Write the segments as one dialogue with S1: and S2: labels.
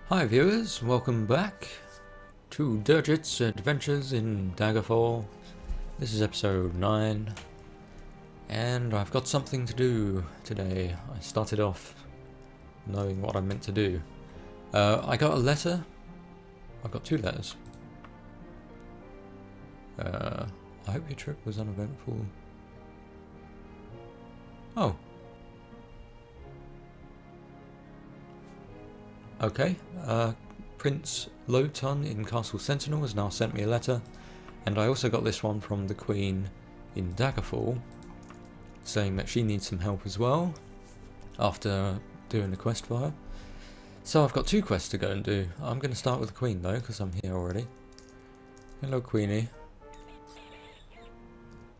S1: Hi viewers, welcome back to Dirget's Adventures in Daggerfall. This is episode 9 and I've got something to do today. I started off knowing what I meant to do. I got a letter. I've got 2 letters. I hope your trip was uneventful. Oh. Okay, Prince Loton in Castle Sentinel has now sent me a letter, and I also got this one from the Queen in Daggerfall, saying that she needs some help as well, after doing the quest for her. So I've got 2 quests to go and do. I'm going to start with the Queen though, because I'm here already. Hello Queenie.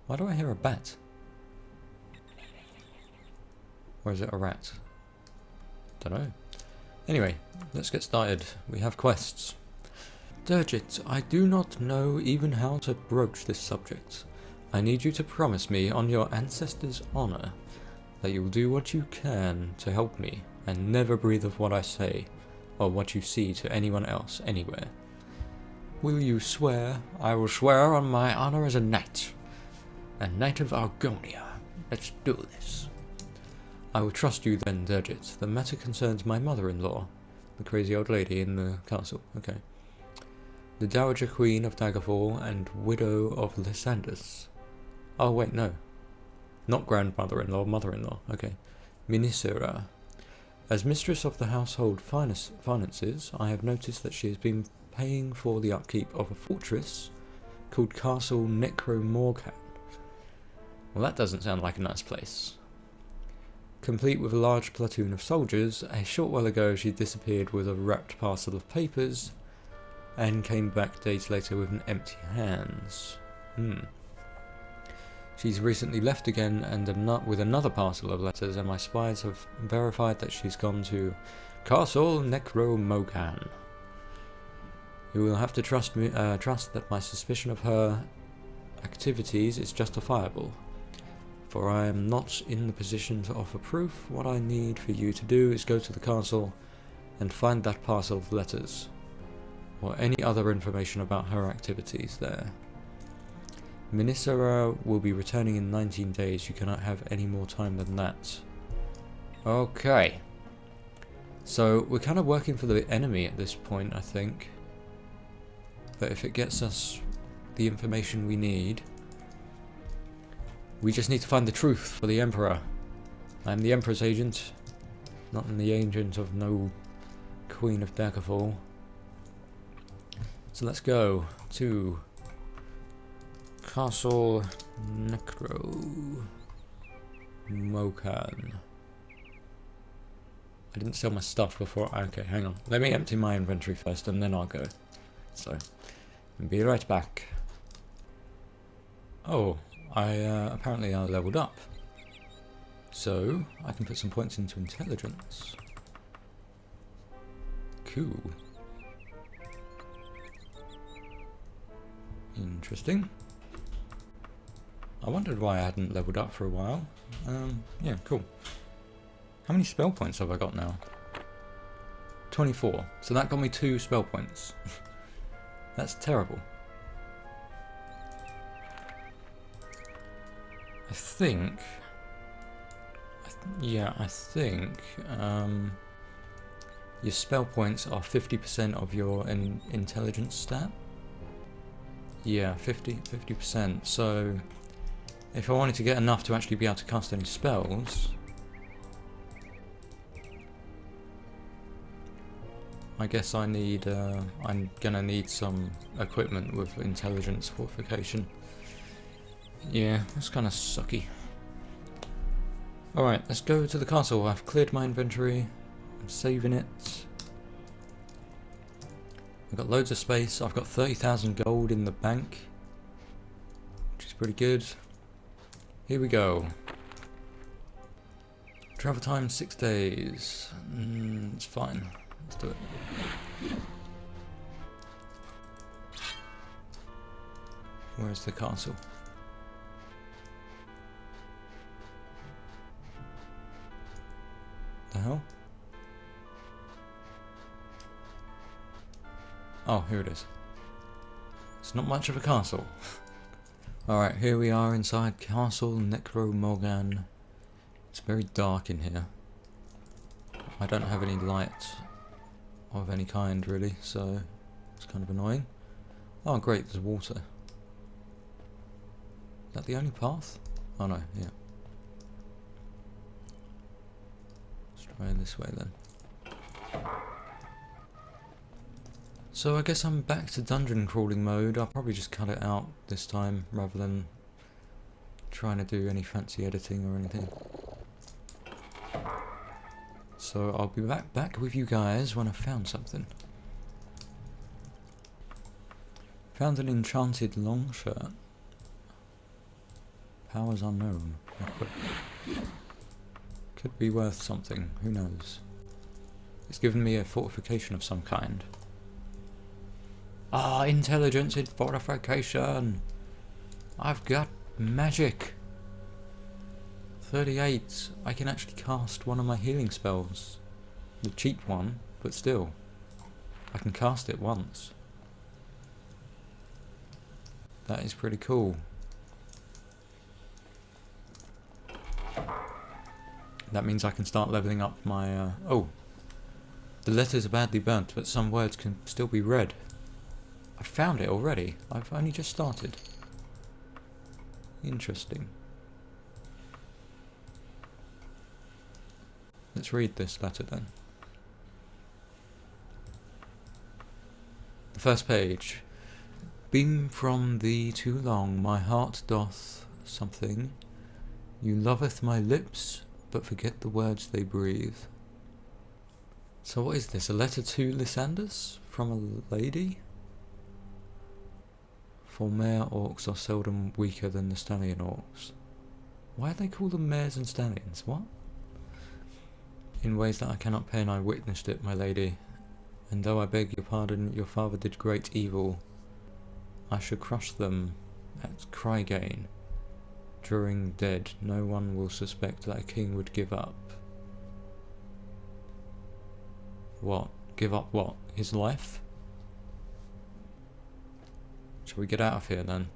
S1: Why do I hear a bat? Or is it a rat? Don't know. Anyway, let's get started. We have quests. Dirget, I do not know even how to broach this subject. I need you to promise me on your ancestors' honour that you will do what you can to help me and never breathe of what I say or what you see to anyone else anywhere. Will you swear? I will swear on my honour as a knight of Argonia. Let's do this. I will trust you then, Dirget. The matter concerns my mother-in-law, the crazy old lady in the castle. Okay. The Dowager Queen of Daggerfall and widow of Lysandus. Oh wait, no. Not grandmother-in-law, mother-in-law. Okay. Minisera. As mistress of the household finances, I have noticed that she has been paying for the upkeep of a fortress called Castle Necromorgan. Well, that doesn't sound like a nice place. Complete with a large platoon of soldiers, a short while ago she disappeared with a wrapped parcel of papers and came back days later with an empty hands. She's recently left again and with another parcel of letters, and my spies have verified that she's gone to Castle Necromorgan. You will have to trust that my suspicion of her activities is justifiable. For I am not in the position to offer proof. What I need for you to do is go to the castle and find that parcel of letters, or any other information about her activities there. Minisera will be returning in 19 days. You cannot have any more time than that. Okay. So we're kind of working for the enemy at this point, I think. But if it gets us the information we need, we just need to find the truth for the Emperor. I'm the Emperor's agent, not the agent of no Queen of Daggerfall. So let's go to Castle Necromorgan. I didn't sell my stuff before. Okay, hang on. Let me empty my inventory first and then I'll go. So, be right back. Oh. Apparently I leveled up, so I can put some points into intelligence. Cool. Interesting. I wondered why I hadn't leveled up for a while. Yeah, cool. How many spell points have I got now? 24. So that got me 2 spell points. That's terrible. I think your spell points are 50% of your intelligence stat. Yeah, 50%. So if I wanted to get enough to actually be able to cast any spells, I guess I'm gonna need some equipment with intelligence fortification. Yeah, that's kind of sucky. Alright, let's go to the castle. I've cleared my inventory. I'm saving it. I've got loads of space. I've got 30,000 gold in the bank, which is pretty good. Here we go. Travel time 6 days. It's fine. Let's do it. Where's the castle? The hell? Oh, here it is. It's not much of a castle. Alright, here we are inside Castle Necromorgan. It's very dark in here. I don't have any light of any kind really, so it's kind of annoying. Oh great, there's water. Is that the only path? Oh no, yeah. Let's try this way then. So I guess I'm back to dungeon crawling mode. I'll probably just cut it out this time rather than trying to do any fancy editing or anything. So I'll be back with you guys when I've found something. Found an enchanted long shirt. Powers unknown. Could be worth something, who knows. It's given me a fortification of some kind. Ah, intelligence in fortification! I've got magic! 38. I can actually cast one of my healing spells. The cheap one, but still. I can cast it once. That is pretty cool. That means I can start leveling up my... oh! The letters are badly burnt, but some words can still be read. I found it already. I've only just started. Interesting. Let's read this letter then. The first page. Beam from thee too long, my heart doth something. You loveth my lips, but forget the words they breathe. So what is this? A letter to Lysandus? From a lady? For mare orcs are seldom weaker than the stallion orcs. Why do they call them mares and stallions? What? In ways that I cannot pen, I witnessed it, my lady. And though I beg your pardon, your father did great evil. I should crush them at Crygane. During dead, no one will suspect that a king would give up. What? Give up what? His life? Shall we get out of here then?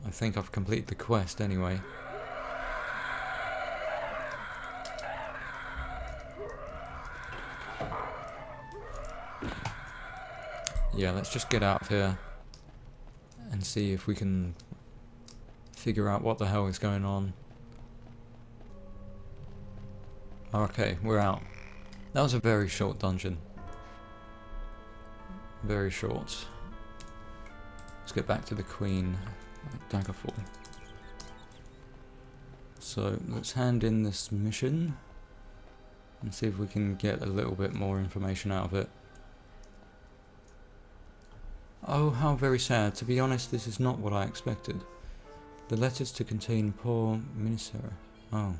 S1: I think I've completed the quest anyway. Yeah, let's just get out of here and see if we can figure out what the hell is going on. Okay, we're out. That was a very short dungeon. Very short. Let's get back to the Queen at Daggerfall. So let's hand in this mission and see if we can get a little bit more information out of it. Oh, how very sad. To be honest, this is not what I expected. The letters to contain poor Minisera. Oh.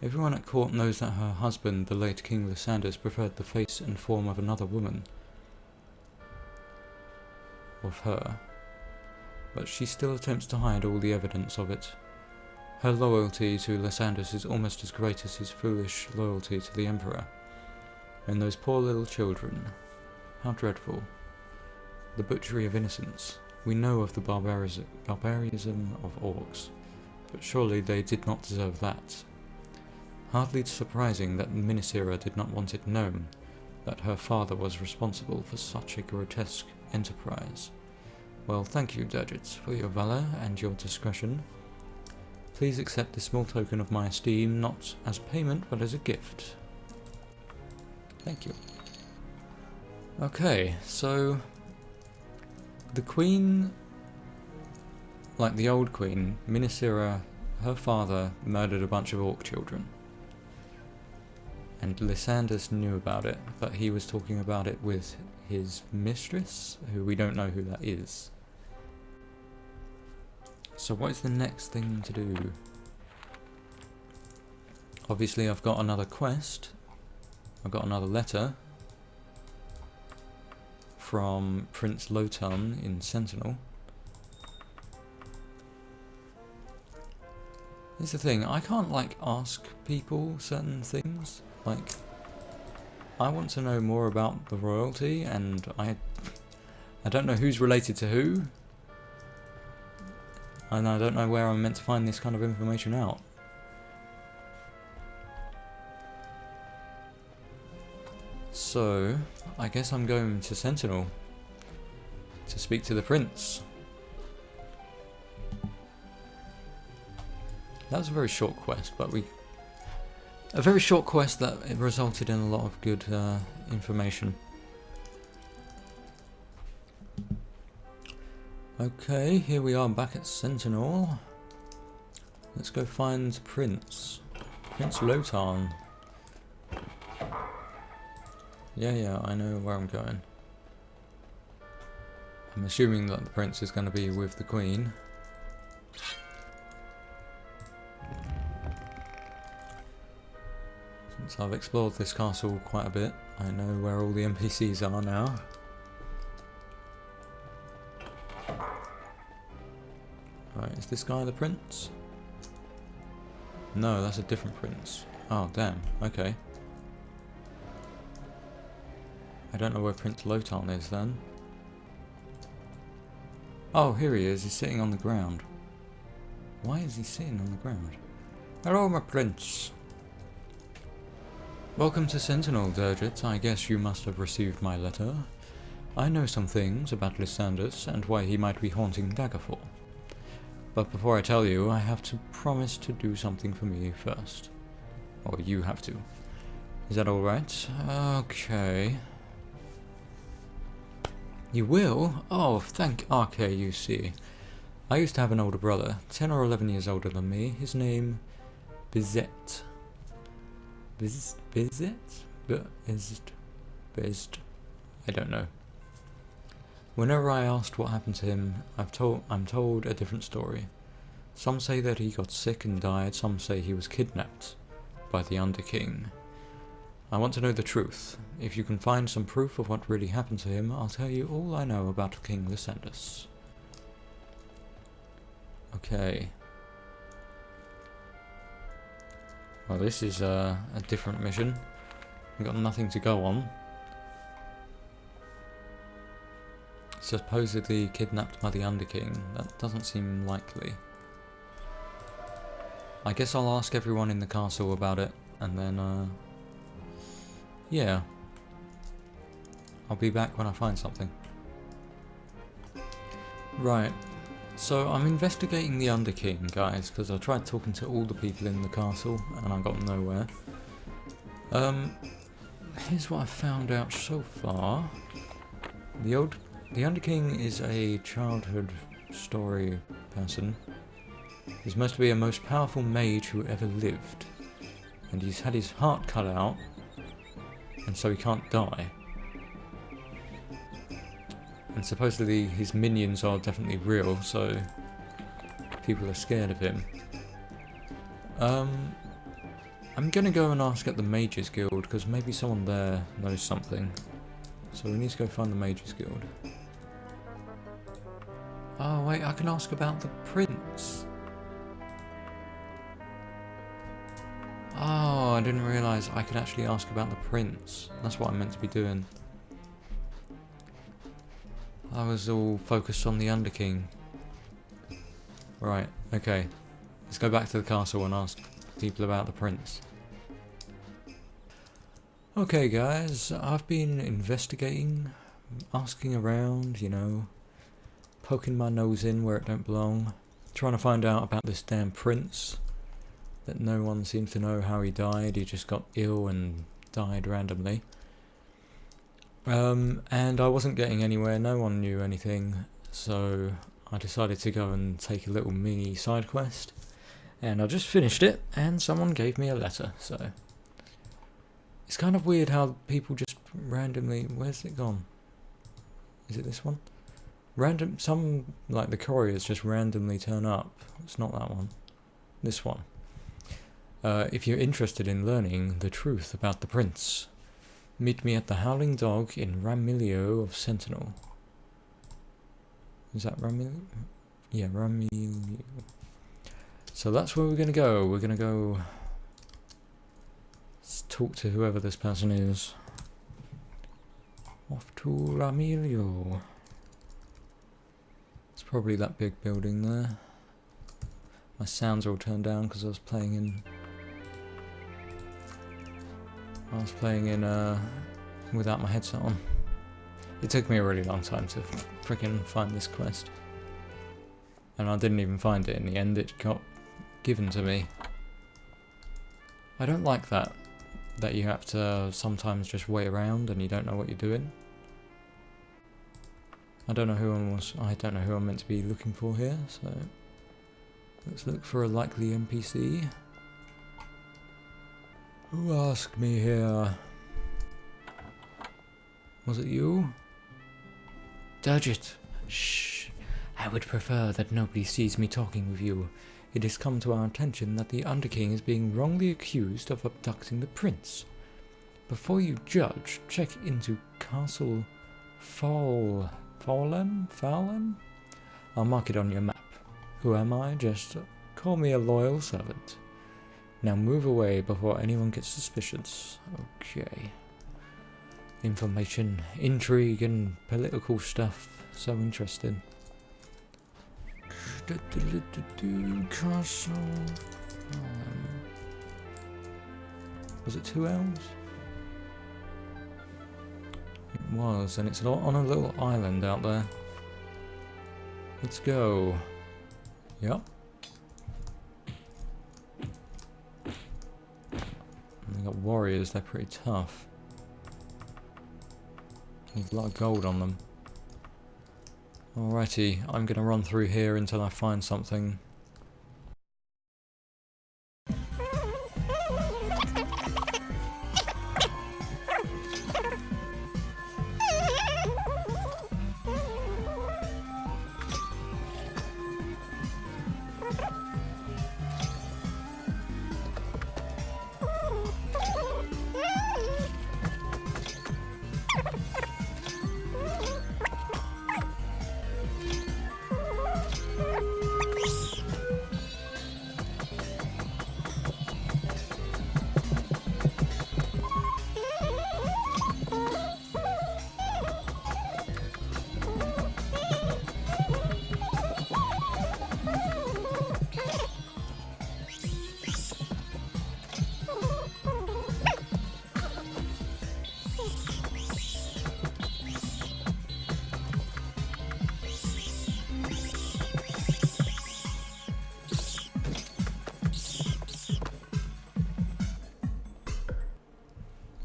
S1: Everyone at court knows that her husband, the late King Lysandus, preferred the face and form of another woman. Of her. But she still attempts to hide all the evidence of it. Her loyalty to Lysandus is almost as great as his foolish loyalty to the Emperor. And those poor little children. How dreadful. The butchery of innocents. We know of the barbarism of orcs, but surely they did not deserve that. Hardly surprising that Minisera did not want it known that her father was responsible for such a grotesque enterprise. Well, thank you, Durgit, for your valour and your discretion. Please accept this small token of my esteem, not as payment, but as a gift. Thank you. Okay, so the Queen, like the old Queen, Minisera, her father murdered a bunch of orc children. And Lysandus knew about it, but he was talking about it with his mistress, who we don't know who that is. So what is the next thing to do? Obviously I've got another quest. I've got another letter from Prince Lotan in Sentinel. Here's the thing, I can't like ask people certain things, like I want to know more about the royalty, and I don't know who's related to who, and I don't know where I'm meant to find this kind of information out. So, I guess I'm going to Sentinel to speak to the prince. That was a very short quest, but a very short quest that it resulted in a lot of good information. Okay, here we are back at Sentinel. Let's go find Prince Lotan. Yeah, I know where I'm going. I'm assuming that the prince is going to be with the queen. Since I've explored this castle quite a bit, I know where all the NPCs are now. Right, is this guy the prince? No, that's a different prince. Oh, damn, okay. I don't know where Prince Lotan is then. Oh, here he is. He's sitting on the ground. Why is he sitting on the ground? Hello, my prince. Welcome to Sentinel, Durgit. I guess you must have received my letter. I know some things about Lysandus and why he might be haunting Daggerfall. But before I tell you, I have to promise to do something for me first. Or you have to. Is that alright? Okay. You will? Oh, thank RKUC. I used to have an older brother, 10 or 11 years older than me. His name... Bizet. Bizet? I don't know. Whenever I asked what happened to him, I'm told a different story. Some say that he got sick and died, some say he was kidnapped by the Underking. I want to know the truth. If you can find some proof of what really happened to him, I'll tell you all I know about King Lysandus. Okay. Well, this is a different mission. We've got nothing to go on. Supposedly kidnapped by the Underking. That doesn't seem likely. I guess I'll ask everyone in the castle about it, and then, yeah. I'll be back when I find something. Right. So I'm investigating the Underking, guys, because I tried talking to all the people in the castle, and I got nowhere. Here's what I've found out so far. The Underking is a childhood story person. He's meant to be a most powerful mage who ever lived. And he's had his heart cut out, and so he can't die. And supposedly his minions are definitely real, so people are scared of him. I'm gonna go and ask at the Mages Guild, because maybe someone there knows something. So we need to go find the Mages Guild. Oh wait, I can ask about the prince. Oh, I didn't realise I could actually ask about the prince. That's what I meant to be doing. I was all focused on the Underking. Right, okay. Let's go back to the castle and ask people about the prince. Okay guys, I've been investigating, asking around, you know, poking my nose in where it don't belong, trying to find out about this damn prince that no one seems to know how he died. He just got ill and died randomly. And I wasn't getting anywhere, no one knew anything, so I decided to go and take a little mini side quest, and I just finished it, and someone gave me a letter, so... It's kind of weird how people just randomly... Where's it gone? Is it this one? Some, like the couriers just randomly turn up. It's not that one. This one. If you're interested in learning the truth about the prince, meet me at the Howling Dog in Ramilio of Sentinel. Is that Ramilio? Yeah, Ramilio. So that's where we're going to go. We're going to go talk to whoever this person is. Off to Ramilio. It's probably that big building there. My sounds are all turned down because I was playing in without my headset on. It took me a really long time to freaking find this quest. And I didn't even find it in the end, it got given to me. I don't like that you have to sometimes just wait around and you don't know what you're doing. I don't know who I'm meant to be looking for here, so let's look for a likely NPC. Who asked me here? Was it you? Durgit! Shh! I would prefer that nobody sees me talking with you. It has come to our attention that the Underking is being wrongly accused of abducting the prince. Before you judge, check into Castle Fowlem? I'll mark it on your map. Who am I? Just call me a loyal servant. Now move away before anyone gets suspicious. Okay. Information, intrigue and political stuff. So interesting. Castle. Was it 2 L's? It was, and it's on a little island out there. Let's go. Yep. And we got warriors, they're pretty tough. There's a lot of gold on them. Alrighty, I'm gonna run through here until I find something.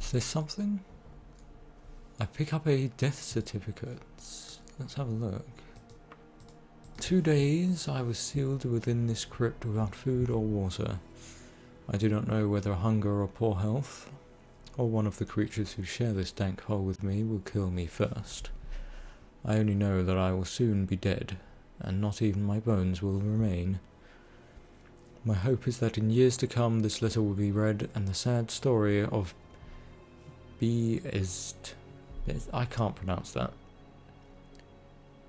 S1: Is there something? I pick up a death certificate. Let's have a look. 2 days I was sealed within this crypt without food or water. I do not know whether hunger or poor health, or one of the creatures who share this dank hole with me will kill me first. I only know that I will soon be dead, and not even my bones will remain. My hope is that in years to come this letter will be read and the sad story of I can't pronounce that.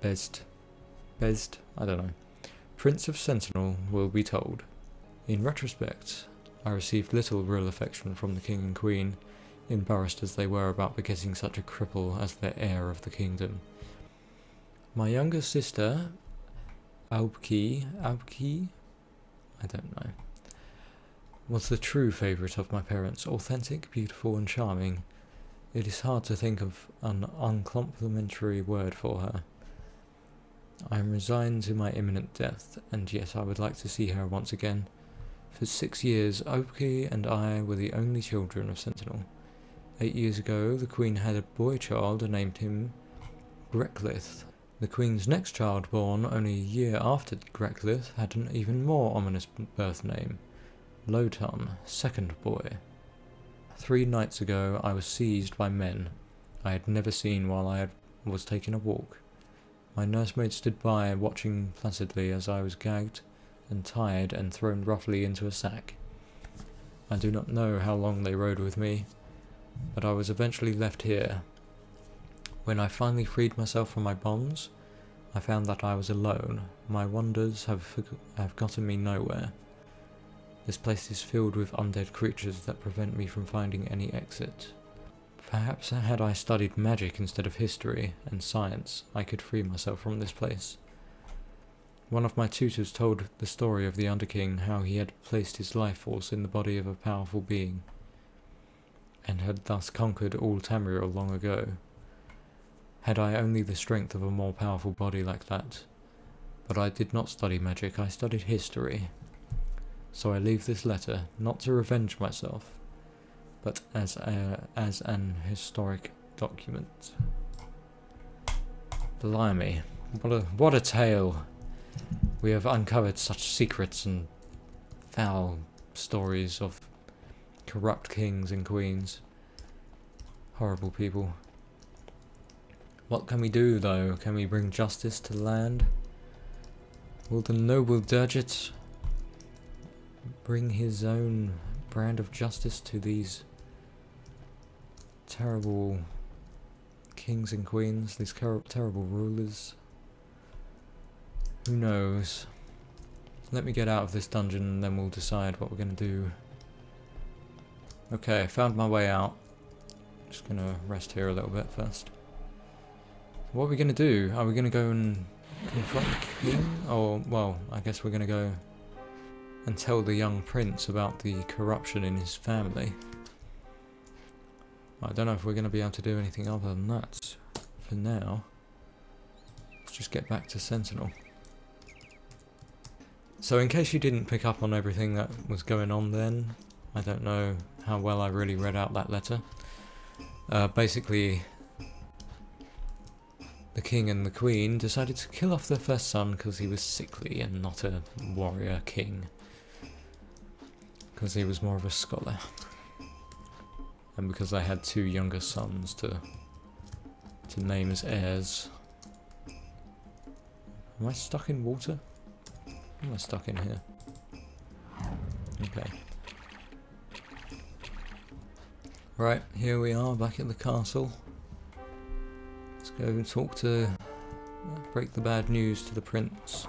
S1: Bezd, I don't know. Prince of Sentinel will be told. In retrospect, I received little real affection from the king and queen, embarrassed as they were about begetting such a cripple as their heir of the kingdom. My younger sister, Aubki, I don't know, was the true favourite of my parents, authentic, beautiful and charming. It is hard to think of an uncomplimentary word for her. I am resigned to my imminent death, and yet I would like to see her once again. For 6 years, Aubki and I were the only children of Sentinel. 8 years ago, the Queen had a boy child and named him Greklith. The Queen's next child, born only a year after Greklith, had an even more ominous birth name, Lotan, second boy. 3 nights ago I was seized by men I had never seen while I was taking a walk. My nursemaid stood by watching placidly as I was gagged and tied and thrown roughly into a sack. I do not know how long they rode with me, but I was eventually left here. When I finally freed myself from my bonds, I found that I was alone. My wonders have gotten me nowhere. This place is filled with undead creatures that prevent me from finding any exit. Perhaps had I studied magic instead of history and science, I could free myself from this place. One of my tutors told the story of the Underking, how he had placed his life force in the body of a powerful being, and had thus conquered all Tamriel long ago. Had I only the strength of a more powerful body like that. But I did not study magic, I studied history. So I leave this letter, not to revenge myself, but as an historic document. Blimey, what a tale! We have uncovered such secrets and foul stories of corrupt kings and queens. Horrible people. What can we do, though? Can we bring justice to the land? Will the noble Durgit bring his own brand of justice to these terrible kings and queens, these terrible rulers? Who knows? Let me get out of this dungeon and then we'll decide what we're going to do. Okay, I found my way out. Just going to rest here a little bit first. What are we going to do? Are we going to go and confront the king? Or, well, I guess we're going to go and tell the young prince about the corruption in his family. I don't know if we're going to be able to do anything other than that. For now, let's just get back to Sentinel. So in case you didn't pick up on everything that was going on then, I don't know how well I really read out that letter. Basically, the king and the queen decided to kill off their first son because he was sickly and not a warrior king. Because he was more of a scholar. And because I had two younger sons to name as heirs. Am I stuck in water? Am I stuck in here? Okay. Right, here we are back at the castle. Let's go and talk to... break the bad news to the prince.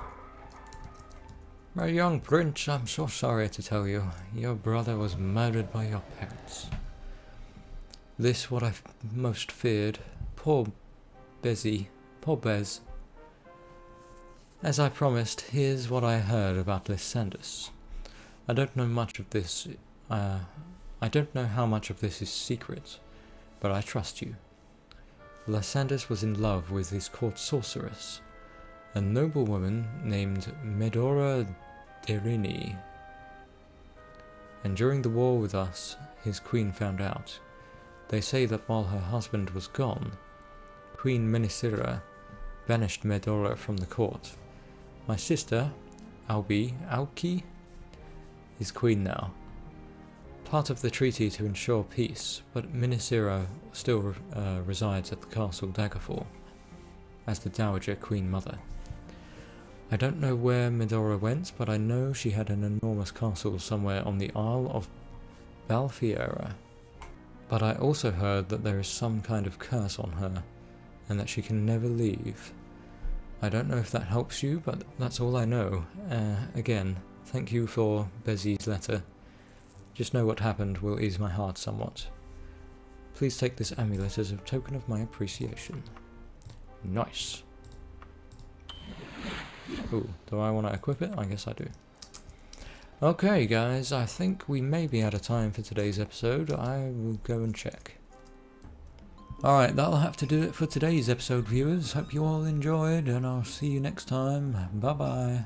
S1: My young prince, I'm so sorry to tell you. Your brother was murdered by your parents. This what I most feared. Poor Bez. As I promised, here's what I heard about Lysandus. I don't know much of this. I don't know how much of this is secret, but I trust you. Lysandus was in love with his court sorceress, a noble woman named Medora Derini. And during the war with us, his queen found out. They say that while her husband was gone, Queen Menisira banished Medora from the court. My sister, Auki, is queen now. Part of the treaty to ensure peace, but Menisira still resides at the castle Daggerfall as the Dowager Queen Mother. I don't know where Medora went, but I know she had an enormous castle somewhere on the Isle of Balfiera. But I also heard that there is some kind of curse on her, and that she can never leave. I don't know if that helps you, but that's all I know. Again, thank you for Bezzy's letter. Just know what happened will ease my heart somewhat. Please take this amulet as a token of my appreciation. Nice. Ooh, do I want to equip it? I guess I do. Okay guys, I think we may be out of time for today's episode. I will go and check. Alright, that'll have to do it for today's episode, viewers. Hope you all enjoyed, and I'll see you next time. Bye bye.